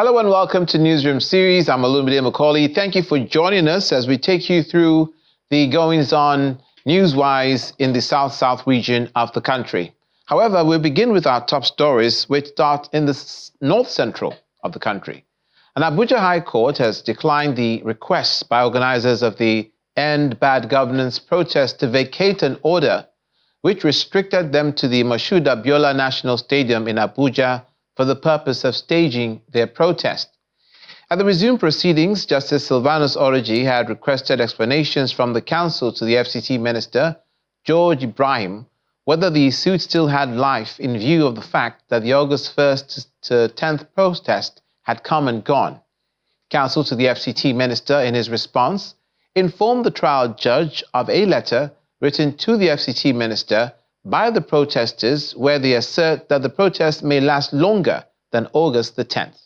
Hello and welcome to Newsroom series. I'm Olumide Macaulay. Thank you for joining us as we take you through the goings-on news-wise in the South-South region of the country. However, we'll begin with our top stories, which start in the north-central of the country. An Abuja High Court has declined the request by organizers of the End Bad Governance protest to vacate an order which restricted them to the Moshood Abiola National Stadium in Abuja for the purpose of staging their protest. At the resumed proceedings, Justice Silvanus Origi had requested explanations from the counsel to the FCT Minister, George Ibrahim, whether the suit still had life in view of the fact that the August 1st to 10th protest had come and gone. Counsel to the FCT Minister, in his response, informed the trial judge of a letter written to the FCT Minister by the protesters where they assert that the protest may last longer than August the 10th.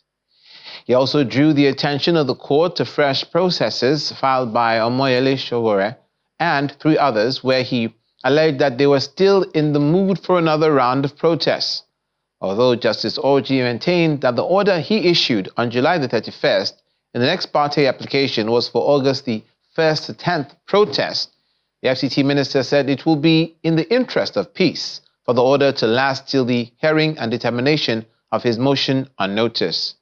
He also drew the attention of the court to fresh processes filed by Omoyele Sowore and 3 others where he alleged that they were still in the mood for another round of protests. Although Justice Orji maintained that the order he issued on July the 31st in the ex parte application was for August the 1st to 10th protest, the FCT Minister said it will be in the interest of peace for the order to last till the hearing and determination of his motion on notice.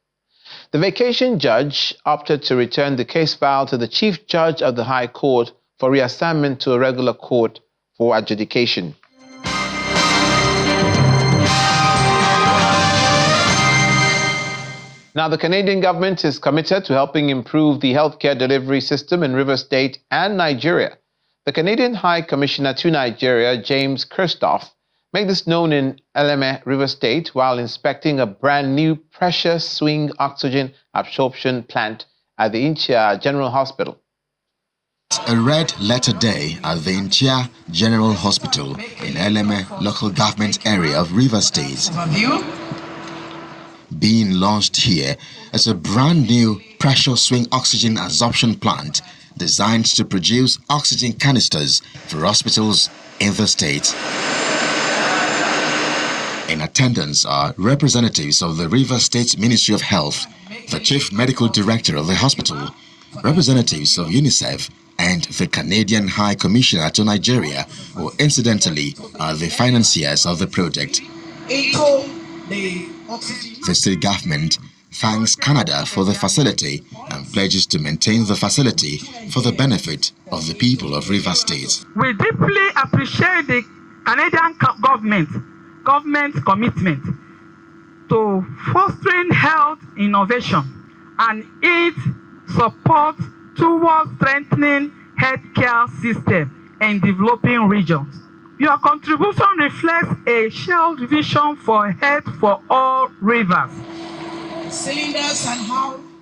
The vacation judge opted to return the case file to the Chief Judge of the High Court for reassignment to a regular court for adjudication. Now, the Canadian government is committed to helping improve the healthcare delivery system in Rivers State and Nigeria. The Canadian High Commissioner to Nigeria, James Kirstoff, made this known in Eleme, Rivers State, while inspecting a brand new pressure swing oxygen absorption plant at the Inchia General Hospital. A red letter day at the Inchia General Hospital in Eleme local government area of Rivers State. Being launched here as a brand new pressure swing oxygen absorption plant designed to produce oxygen canisters for hospitals in the state. In attendance are representatives of the Rivers State Ministry of Health, the Chief Medical Director of the hospital, representatives of UNICEF, and the Canadian High Commissioner to Nigeria, who incidentally are the financiers of the project. The state government thanks Canada for the facility and pledges to maintain the facility for the benefit of the people of Rivers State. We deeply appreciate the Canadian government's commitment to fostering health innovation and its support towards strengthening healthcare system in developing regions. Your contribution reflects a shared vision for health for all rivers.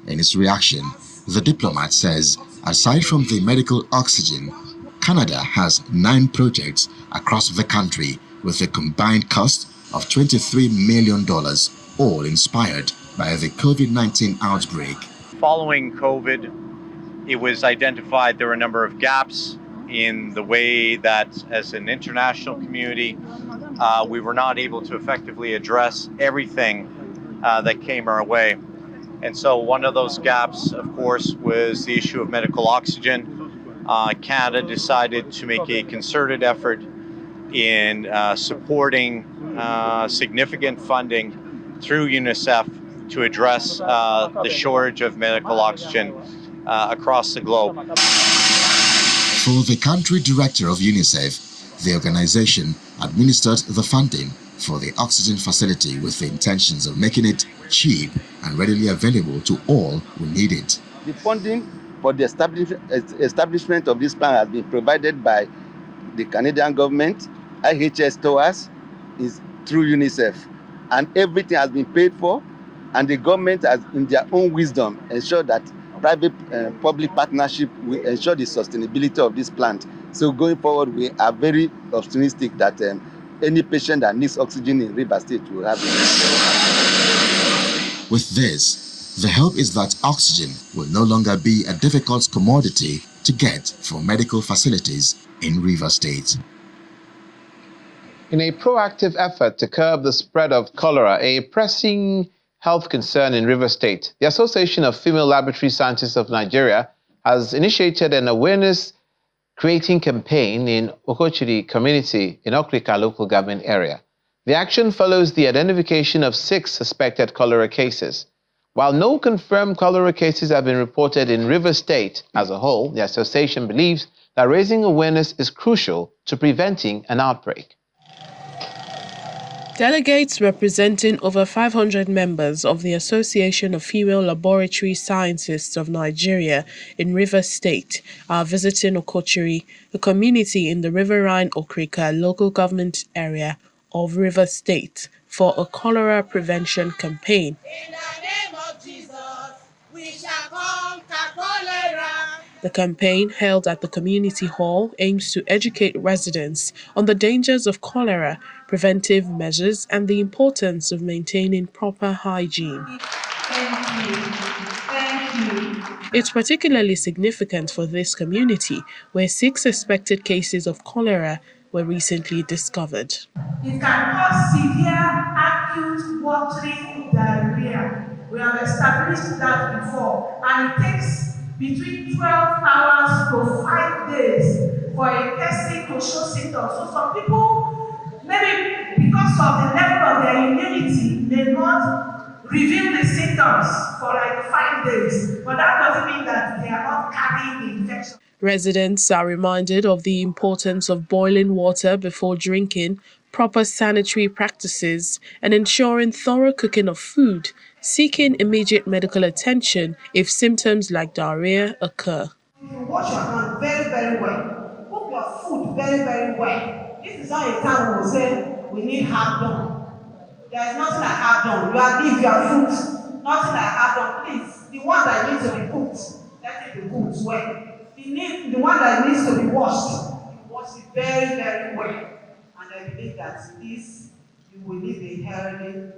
In its reaction, the diplomat says, aside from the medical oxygen, Canada has 9 projects across the country with a combined cost of $23 million, all inspired by the COVID-19 outbreak. Following COVID, it was identified there were a number of gaps in the way that, as an international community, we were not able to effectively address everything that came our way. And so one of those gaps, of course, was the issue of medical oxygen. Canada decided to make a concerted effort in supporting significant funding through UNICEF to address the shortage of medical oxygen across the globe. For the country director of UNICEF, the organization administered the funding for the oxygen facility with the intentions of making it cheap and readily available to all who need it. The funding for the establishment of this plant has been provided by the Canadian government, IHS to us, is through UNICEF. And everything has been paid for, and the government has, in their own wisdom, ensured that private-public partnership will ensure the sustainability of this plant. So going forward, we are very optimistic that any patient that needs oxygen in Rivers State will have it. With this, the hope is that oxygen will no longer be a difficult commodity to get for medical facilities in Rivers State. In a proactive effort to curb the spread of cholera, a pressing health concern in Rivers State. The Association of Female Laboratory Scientists of Nigeria has initiated an awareness creating campaign in Okochiri community in Okrika local government area. The action follows the identification of 6 suspected cholera cases. While no confirmed cholera cases have been reported in Rivers State as a whole, the association believes that raising awareness is crucial to preventing an outbreak. Delegates representing over 500 members of the Association of Female Laboratory Scientists of Nigeria in Rivers State are visiting Okochiri, a community in the Riverine Okrika local government area of Rivers State, for a cholera prevention campaign. In the name of Jesus, we shall conquer cholera. The campaign, held at the community hall, aims to educate residents on the dangers of cholera, preventive measures, and the importance of maintaining proper hygiene. It's particularly significant for this community, where 6 suspected cases of cholera were recently discovered. It can cause severe acute watery diarrhea. We have established that before, and it takes between 12 hours to 5 days for a person to show symptoms. So some people, maybe because of the level of their immunity, may not reveal the symptoms for like 5 days, but that doesn't mean that they are not carrying the infection. Residents are reminded of the importance of boiling water before drinking, proper sanitary practices, and ensuring thorough cooking of food, seeking immediate medical attention if symptoms like diarrhea occur. You wash your hands very, very well. Cook your food very, very well. This is how a town will say we need half done. There is nothing like half done. You are leave your food. Nothing like half done. Please, the one that needs to be cooked, let it be cooked well. The one that needs to be washed, you wash it very, very well. And I believe that this, you will live a healthy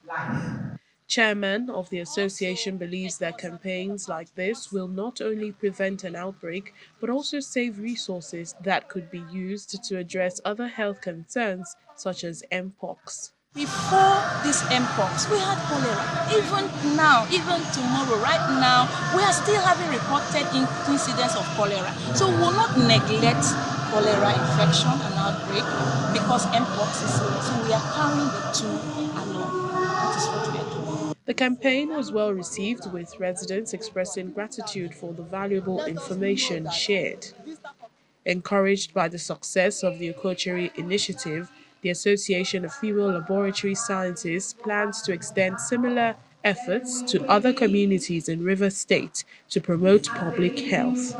life. Chairman of the association believes that campaigns like this will not only prevent an outbreak, but also save resources that could be used to address other health concerns such as Mpox. Before this Mpox, we had cholera. Even now, even tomorrow, right now, we are still having reported incidents of cholera. So we will not neglect cholera infection and outbreak because Mpox is here. So we are carrying the two along. That is what we are doing. The campaign was well received, with residents expressing gratitude for the valuable information shared. Encouraged by the success of the Okochiri initiative, the Association of Female Laboratory Scientists plans to extend similar efforts to other communities in Rivers State to promote public health.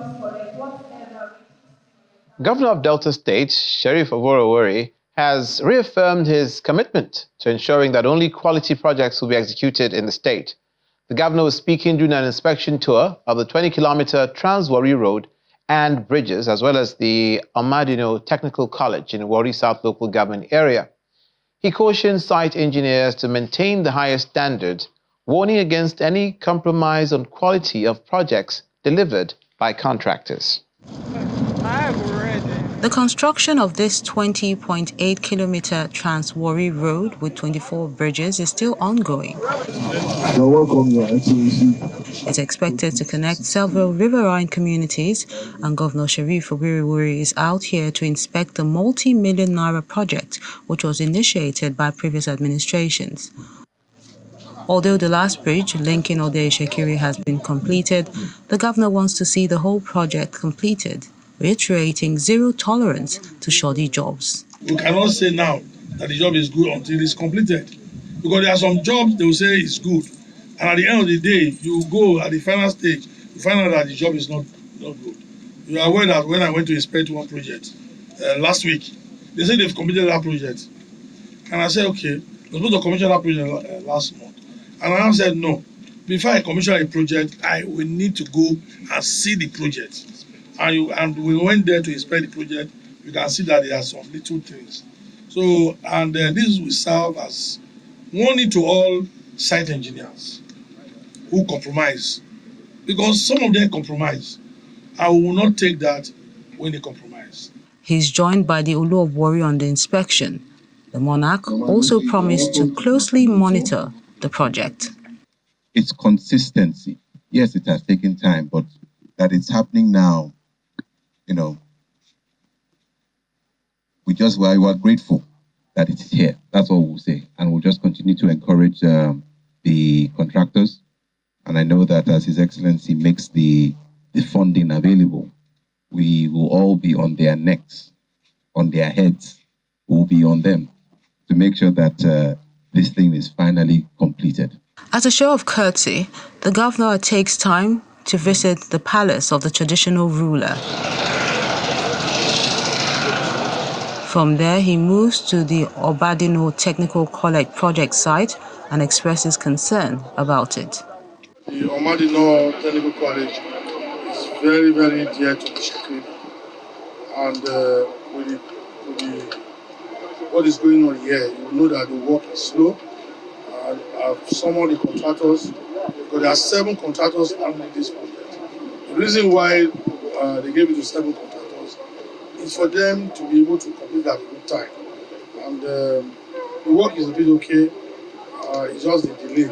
Governor of Delta State, Sheriff Oborowori, has reaffirmed his commitment to ensuring that only quality projects will be executed in the state. The governor was speaking during an inspection tour of the 20-kilometer Trans-Warri Road and bridges, as well as the Amadino Technical College in Warri South local government area. He cautioned site engineers to maintain the highest standard, warning against any compromise on quality of projects delivered by contractors. The construction of this 20.8-kilometer Trans-Warri Road with 24 bridges is still ongoing. It's expected to connect several riverine communities, and Governor Sheriff Oborowori is out here to inspect the multi-million naira project which was initiated by previous administrations. Although the last bridge linking Ode-Shekiri has been completed, the governor wants to see the whole project completed, reiterating zero tolerance to shoddy jobs. We cannot say now that the job is good until it's completed, because there are some jobs they will say it's good, and at the end of the day, you go at the final stage, you find out that the job is not good. You are aware that when I went to inspect one project last week, they said they've completed that project, and I said, okay, we're supposed to commission that project last month, and I said no. Before I commission a project, I will need to go and see the project. And we went there to inspect the project. You can see that there are some little things. So, and this will serve as warning to all site engineers who compromise, because some of them compromise. I will not take that when they compromise. He's joined by the Olu of Warri on the inspection. The monarch also promised to closely monitor the project. It's consistency. Yes, it has taken time, but that it's happening now, we are grateful that it's here. That's all we'll say. And we'll just continue to encourage the contractors. And I know that as His Excellency makes the funding available, we will all be on their necks, on their heads. We'll be on them to make sure that this thing is finally completed. As a show of courtesy, the governor takes time to visit the palace of the traditional ruler. From there, he moves to the Obadino Technical College project site and expresses concern about it. The Obadino Technical College is very, very dear to the Shakiri. And with what is going on here, you know that the work is slow. I've summoned the contractors, because there are 7 contractors handling this project. The reason why they gave it to 7 contractors is for them to be able to complete at a good time. And the work is a bit okay, it's just the delay.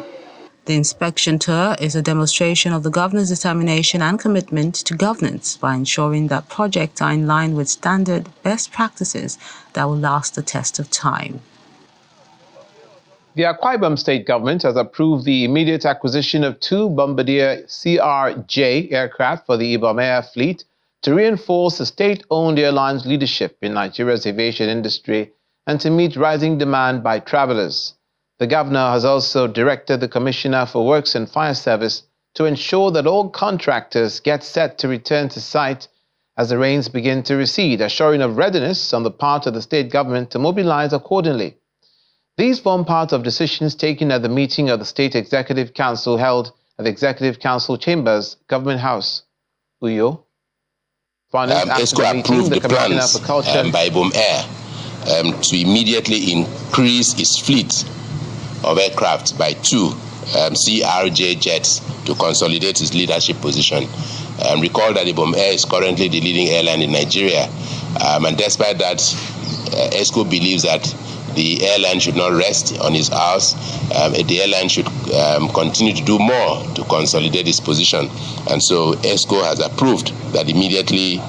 The inspection tour is a demonstration of the governor's determination and commitment to governance by ensuring that projects are in line with standard best practices that will last the test of time. The Akwa Ibom state government has approved the immediate acquisition of 2 Bombardier CRJ aircraft for the Ibom Air fleet to reinforce the state-owned airline's leadership in Nigeria's aviation industry and to meet rising demand by travelers. The governor has also directed the Commissioner for Works and Fire Service to ensure that all contractors get set to return to site as the rains begin to recede, assuring of readiness on the part of the state government to mobilize accordingly. These form part of decisions taken at the meeting of the State Executive Council held at the Executive Council Chambers, Government House. Uyo. After the meeting, the Commissioner for Culture by Ibom Air to immediately increase its fleet of aircraft by 2 CRJ jets to consolidate its leadership position. Recall that Ibom Air is currently the leading airline in Nigeria, and despite that, ESCO believes that the airline should not rest on its house. The airline should continue to do more to consolidate its position. And so ESCO has approved that immediately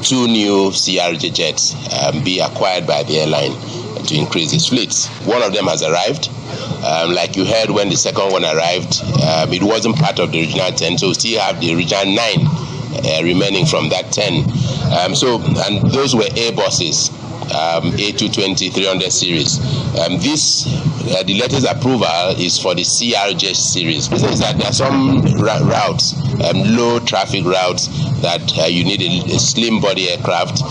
2 new CRJ jets be acquired by the airline to increase its fleet. One of them has arrived. Like you heard when the second one arrived, it wasn't part of the original 10, so we still have the original 9 remaining from that 10. And those were Airbuses. A220-300 series. The latest approval is for the CRJ series. The reason is that there are some routes, low traffic routes, that you need a slim body aircraft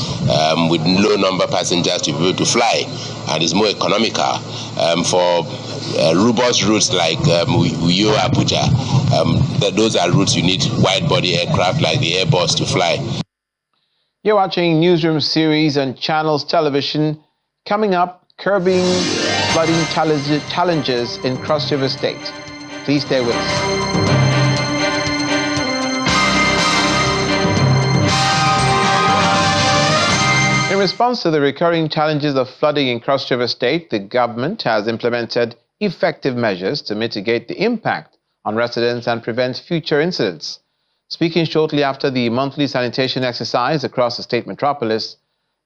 with low number passengers to be able to fly, and it's more economical. For robust routes like Uyo Abuja, those are routes you need wide body aircraft like the Airbus to fly. You're watching Newsroom series on Channels Television. Coming up, curbing flooding challenges in Cross River State. Please stay with us. In response to the recurring challenges of flooding in Cross River State, the government has implemented effective measures to mitigate the impact on residents and prevent future incidents. Speaking shortly after the monthly sanitation exercise across the state metropolis,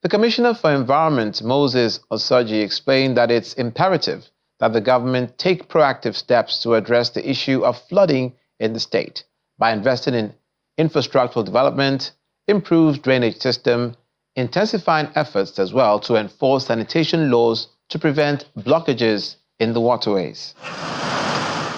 the Commissioner for Environment, Moses Osaji, explained that it's imperative that the government take proactive steps to address the issue of flooding in the state by investing in infrastructural development, improved drainage system, intensifying efforts as well to enforce sanitation laws to prevent blockages in the waterways.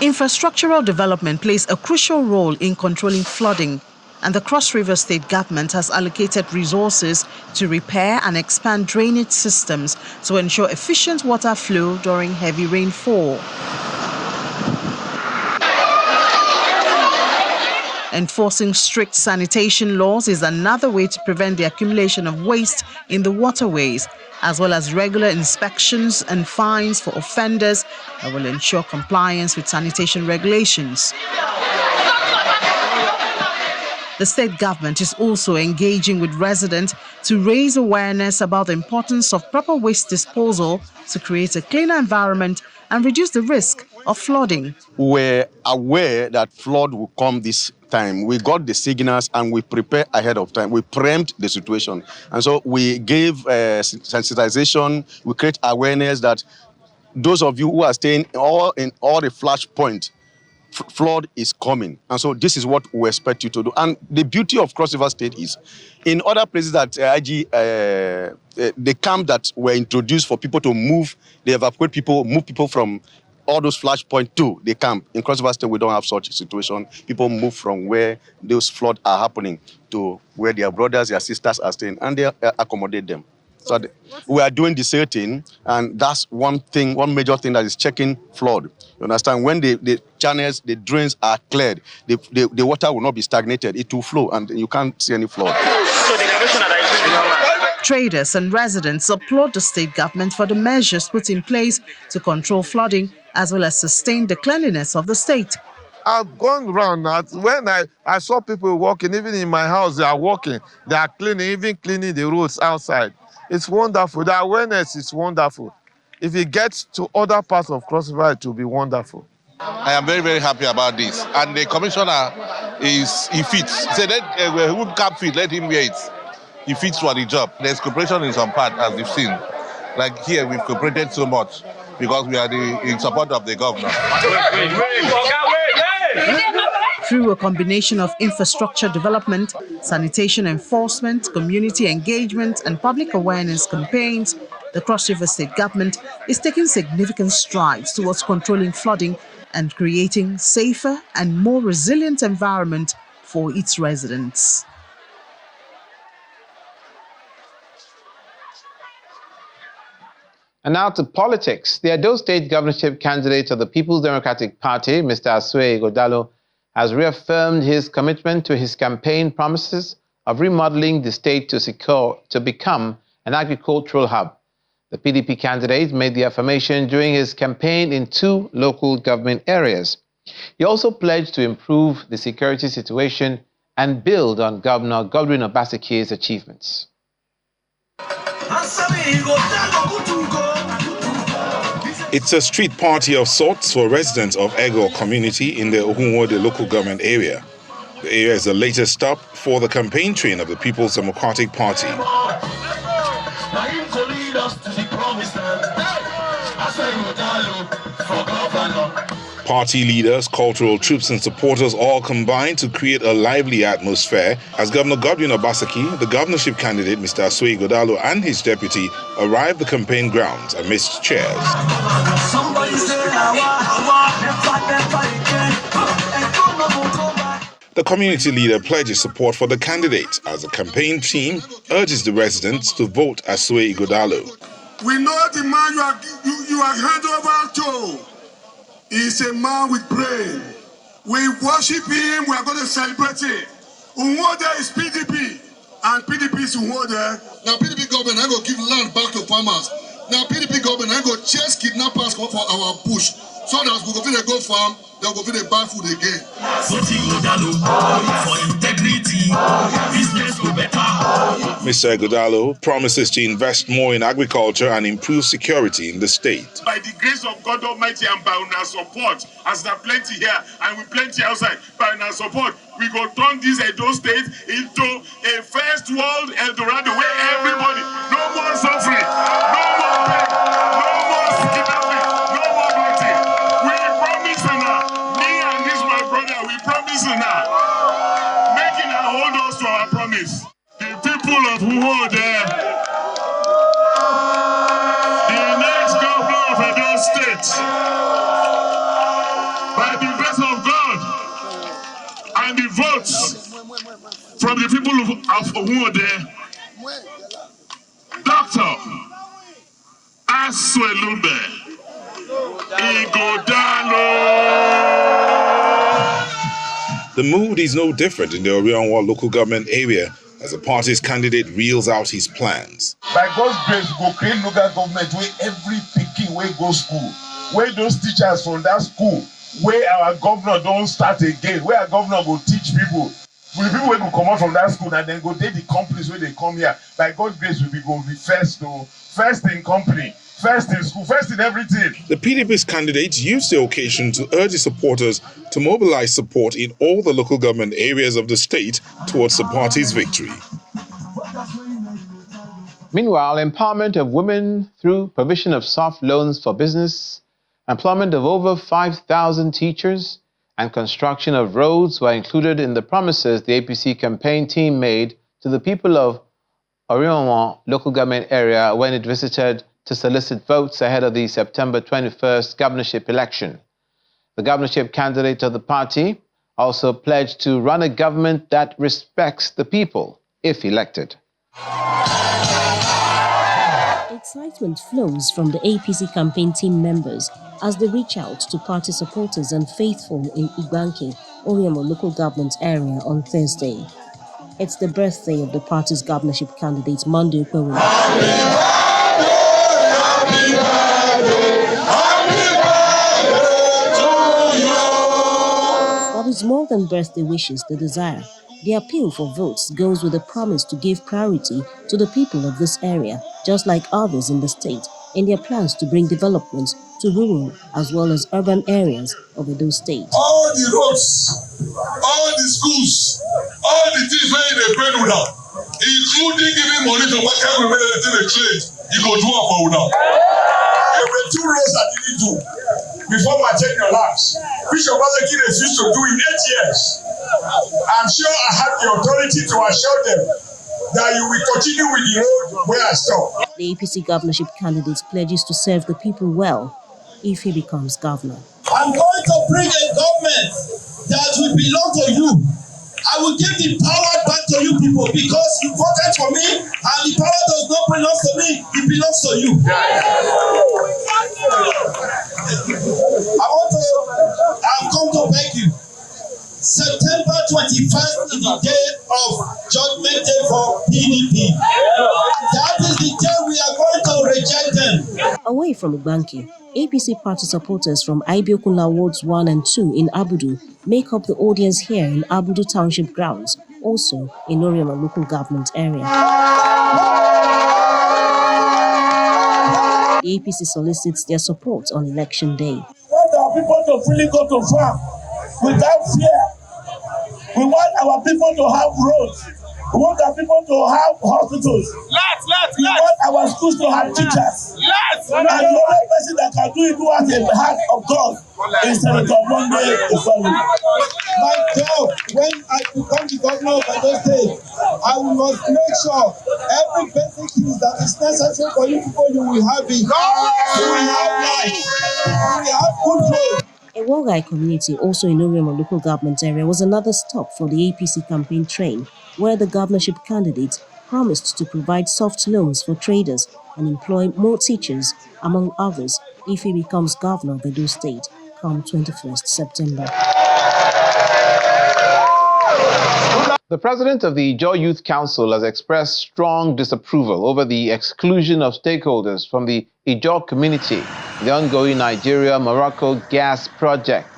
Infrastructural development plays a crucial role in controlling flooding, and the Cross River State government has allocated resources to repair and expand drainage systems to ensure efficient water flow during heavy rainfall. Enforcing strict sanitation laws is another way to prevent the accumulation of waste in the waterways, as well as regular inspections and fines for offenders that will ensure compliance with sanitation regulations. The state government is also engaging with residents to raise awareness about the importance of proper waste disposal to create a cleaner environment and reduce the risk of flooding. We were aware that flood will come this time. We got the signals and we prepared ahead of time. We preempted the situation. And so we gave sensitization, we create awareness that those of you who are staying in all the flash points, flood is coming. And so this is what we expect you to do. And the beauty of Cross River State is, in other places that the camp that were introduced for people to move, they evacuate people, move people from all those flashpoints to the camp. In Cross River State, we don't have such a situation. People move from where those floods are happening to where their brothers, their sisters are staying, and they accommodate them. So we are doing the same thing, and that's one major thing that is checking flood. You understand? When the channels, the drains are cleared, the water will not be stagnated. It will flow, and you can't see any flood. Traders and residents applaud the state government for the measures put in place to control flooding as well as sustain the cleanliness of the state. I've gone around now. When I saw people walking, even in my house, they are walking, they are cleaning, even cleaning the roads outside. It's wonderful. The awareness is wonderful. If it gets to other parts of Cross River, it will be wonderful. I am very, very happy about this. And the commissioner he fits. He said, who can't fit, let him wear it. He fits for the job. There's cooperation in some part, as we've seen. Like here, we've cooperated so much because we are in support of the governor. Through a combination of infrastructure development, sanitation enforcement, community engagement, and public awareness campaigns, the Cross River State government is taking significant strides towards controlling flooding and creating safer and more resilient environment for its residents. And now to politics. The Edo State governorship candidate of the People's Democratic Party, Mr. Asue Ighodalo, has reaffirmed his commitment to his campaign promises of remodeling the state to become an agricultural hub. The PDP candidate made the affirmation during his campaign in 2 local government areas. He also pledged to improve the security situation and build on Governor Godwin Obaseki's achievements. It's a street party of sorts for residents of Ego community in the Ogunwode local government area. The area is the latest stop for the campaign train of the People's Democratic Party. Party leaders, cultural troops and supporters all combined to create a lively atmosphere as Governor Godwin Obaseki, the governorship candidate Mr. Asue Ighodalo and his deputy arrived the campaign grounds amidst cheers. The community leader pledges support for the candidate as the campaign team urges the residents to vote Asue Ighodalo. We know the man you are handed over to. He's a man with brain. We worship him. We are going to celebrate him. Unwode is PDP, and PDP is Unwode. Now PDP government, I go give land back to farmers. Now PDP government, I go chase kidnappers for our bush, so that we go fit to go farm, they go fit to buy food again. For integrity, business go better. Mr. Ighodalo promises to invest more in agriculture and improve security in the state. By the grace of God Almighty and by our support, as there are plenty here and we plenty outside, by our support, we go turn this Edo State into a first world Eldorado where everybody, no more suffering, no more pain, no more kidnapping, no more bloating. We promise now, me and this my brother, we promise now, making our hold us to our promise. The people of Uwode, the next governor of Edo State, by the grace of God and the votes from the people of Uwode, Dr. Asue Ighodalo. The mood is no different in the Orionwa local government area as the party's candidate reels out his plans. By God's grace, we go create local government where every pikin wey go school, where those teachers from that school, where our governor don't start again, where our governor go teach people. The people wey go come out from that school and then go take the companies where they come here. By God's grace, we go be first in company. First in school, first in everything. The PDP's candidate used the occasion to urge his supporters to mobilize support in all the local government areas of the state towards the party's victory. Meanwhile, empowerment of women through provision of soft loans for business, employment of over 5,000 teachers, and construction of roads were included in the promises the APC campaign team made to the people of Orion local government area when it visited to solicit votes ahead of the September 21st governorship election. The governorship candidate of the party also pledged to run a government that respects the people if elected. Excitement flows from the APC campaign team members as they reach out to party supporters and faithful in Igbanke, Oriamo local government area on Thursday. It's the birthday of the party's governorship candidate, Monday Okpewolo. But it's more than birthday wishes the desire. The appeal for votes goes with a promise to give priority to the people of this area, just like others in the state, in their plans to bring development to rural as well as urban areas of Edo State. All the roads, all the schools, all the things where they pay now, including giving money to market women that they trade, you go do it for now. There were 2 roads that didn't do before my tenure lapse. Bishop Bazeki refused to do in 8 years. I'm sure I have the authority to assure them that you will continue with the road where I stop. The APC governorship candidate pledges to serve the people well if he becomes governor. I'm going to bring a government that will belong to you. I will give the power back to you people because you voted for me and the power does not belong to me, it belongs to you. I've come to beg you. September 21st is the day of Judgment Day for PDP. That is the day we are going to reject them. Away from Igbanke, APC party supporters from Ibiokula Wards 1 and 2 in Abudu make up the audience here in Abudu Township grounds, also in Oriama local government area. The APC solicits their support on election day. We want our people to really go to farm without fear. We want our people to have roads. We want our people to have hospitals. We want our schools to have teachers. And the only person that can do it who has the heart of God is Senator Monday Okpewolo. My job, when I become the governor of Edo State, I must make sure every basic thing that is necessary for you people, you will have it. You will have life. You will have good roads. A Wogai community, also in Oriama local government area, was another stop for the APC campaign train, where the governorship candidate promised to provide soft loans for traders and employ more teachers, among others, if he becomes governor of Edo State come 21st September. The president of the Ijaw Youth Council has expressed strong disapproval over the exclusion of stakeholders from the Ijaw community in the ongoing Nigeria-Morocco gas project.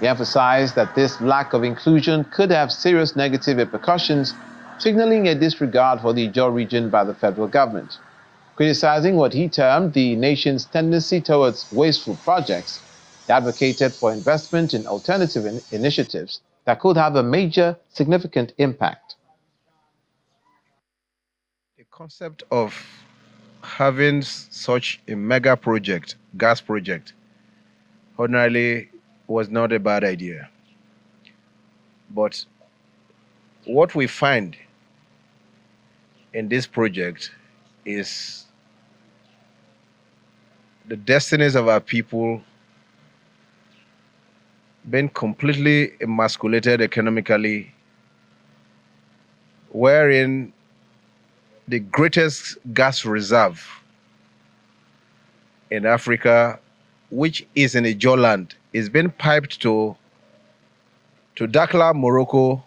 He emphasized that this lack of inclusion could have serious negative repercussions, signaling a disregard for the Ijaw region by the federal government. Criticizing what he termed the nation's tendency towards wasteful projects, he advocated for investment in alternative initiatives that could have a major, significant impact. The concept of having such a mega project, gas project, ordinarily was not a bad idea. But what we find in this project is the destinies of our people being completely emasculated economically, wherein the greatest gas reserve in Africa, which is in Ijaw land, is being piped to Dakar, Morocco,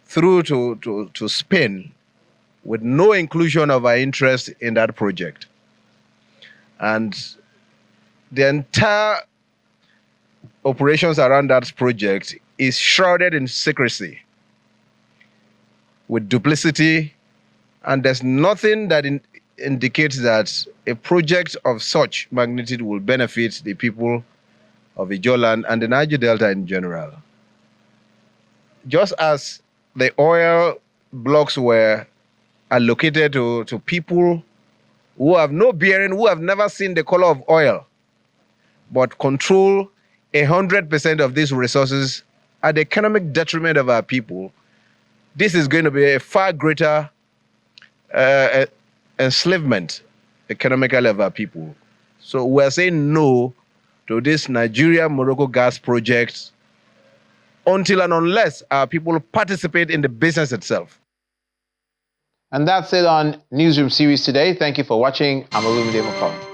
through to Spain, with no inclusion of our interest in that project. And the entire operations around that project is shrouded in secrecy, with duplicity, and there's nothing that indicates that a project of such magnitude will benefit the people of Ijoland and the Niger Delta in general. Just as the oil blocks were allocated to people who have no bearing, who have never seen the color of oil, but control 100% of these resources at the economic detriment of our people, this is going to be a far greater enslavement economically of our people. So we're saying no to this Nigeria-Morocco gas project until and unless our people participate in the business itself. And that's it on Newsroom Series today. Thank you for watching. I'm Olumide McCall.